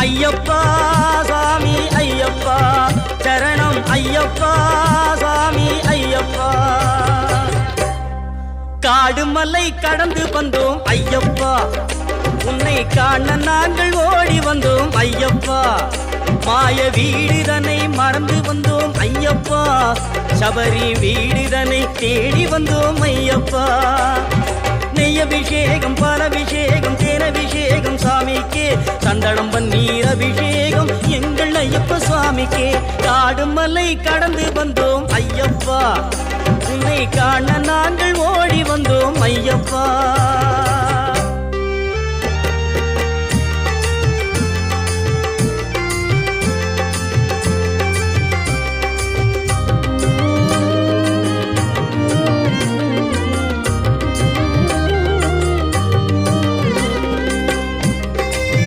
ஐயப்பா சாமி ஐயப்பா சரணம் ஐயப்பா சாமி ஐயப்பா. காடு மலை கடந்து வந்தோம் ஐயப்பா, உன்னை காண நாங்கள் ஓடி வந்தோம் ஐயப்பா. மாய வீடுதனை மறந்து வந்தோம் ஐயப்பா, சபரி வீடுதனை தேடி வந்தோம் ஐயப்பா. நெய்யபிஷேகம் பாலபிஷேகம் தேனபிஷேகம் சாமிக்கே, சந்தனம் பன்னீர் அபிஷேகம் எங்கள் ஐயப்ப சுவாமிக்கே. காடு மலை கடந்து வந்தோம் ஐயப்பா, உன்னை காண நாங்கள் ஓடி வந்தோம் ஐயப்பா.